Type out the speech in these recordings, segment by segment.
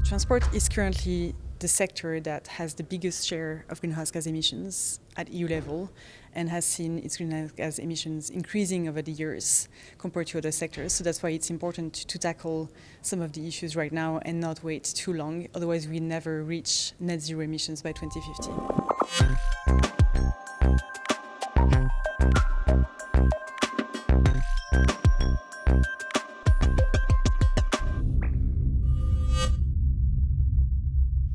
Transport is currently the sector that has the biggest share of greenhouse gas emissions at EU level and has seen its greenhouse gas emissions increasing over the years compared to other sectors. So that's why it's important to tackle some of the issues right now and not wait too long. Otherwise, we never reach net zero emissions by 2050.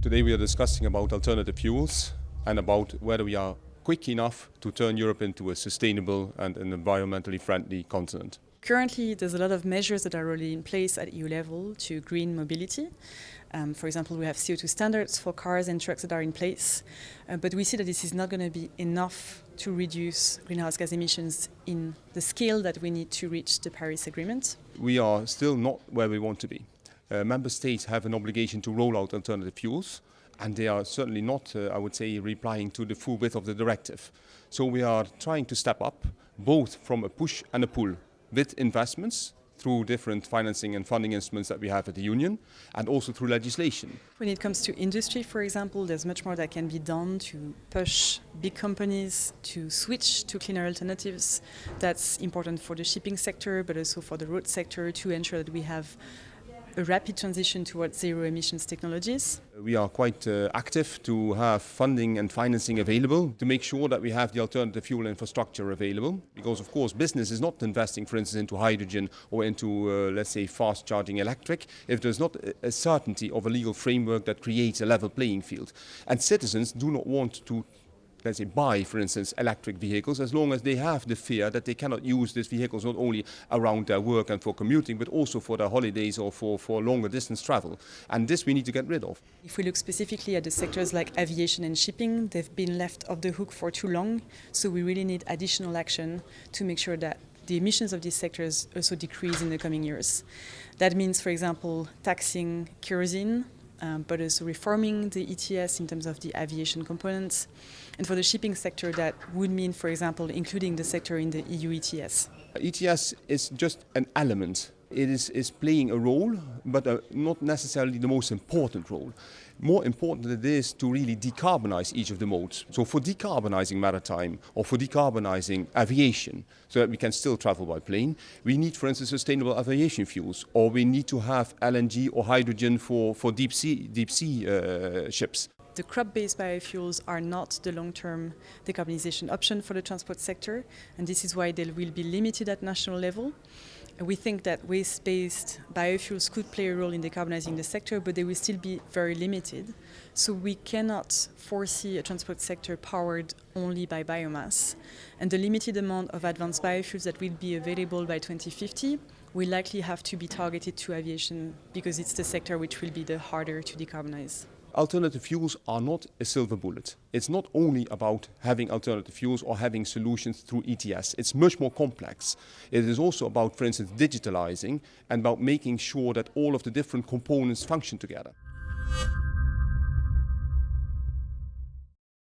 Today we are discussing about alternative fuels and about whether we are quick enough to turn Europe into a sustainable and an environmentally friendly continent. Currently, there's a lot of measures that are already in place at EU level to green mobility. For example, we have CO2 standards for cars and trucks that are in place, but we see that this is not going to be enough to reduce greenhouse gas emissions in the scale that we need to reach the Paris Agreement. We are still not where we want to be. Member states have an obligation to roll out alternative fuels, and they are certainly not, I would say, replying to the full width of the directive. So we are trying to step up, both from a push and a pull, with investments through different financing and funding instruments that we have at the Union, and also through legislation. When it comes to industry, for example, there's much more that can be done to push big companies to switch to cleaner alternatives. That's important for the shipping sector, but also for the road sector, to ensure that we have a rapid transition towards zero emissions technologies. We are quite active to have funding and financing available to make sure that we have the alternative fuel infrastructure available, because of course business is not investing, for instance, into hydrogen or into let's say fast charging electric if there's not a certainty of a legal framework that creates a level playing field. And citizens do not want to, let's say, buy, for instance, electric vehicles as long as they have the fear that they cannot use these vehicles not only around their work and for commuting, but also for their holidays or for longer distance travel. And this we need to get rid of. If we look specifically at the sectors like aviation and shipping, they've been left off the hook for too long. So we really need additional action to make sure that the emissions of these sectors also decrease in the coming years. That means, for example, taxing kerosene, but also reforming the ETS in terms of the aviation components. And for the shipping sector, that would mean, for example, including the sector in the EU ETS. ETS is just an element. It is playing a role, but not necessarily the most important role. More important it is to really decarbonise each of the modes. So for decarbonising maritime or for decarbonising aviation, so that we can still travel by plane, we need, for instance, sustainable aviation fuels, or we need to have LNG or hydrogen for deep sea ships. The crop-based biofuels are not the long-term decarbonisation option for the transport sector, and this is why they will be limited at national level. We think that waste-based biofuels could play a role in decarbonising the sector, but they will still be very limited. So we cannot foresee a transport sector powered only by biomass. And the limited amount of advanced biofuels that will be available by 2050 will likely have to be targeted to aviation, because it's the sector which will be the harder to decarbonise. Alternative fuels are not a silver bullet. It's not only about having alternative fuels or having solutions through ETS. It's much more complex. It is also about, for instance, digitalizing and about making sure that all of the different components function together.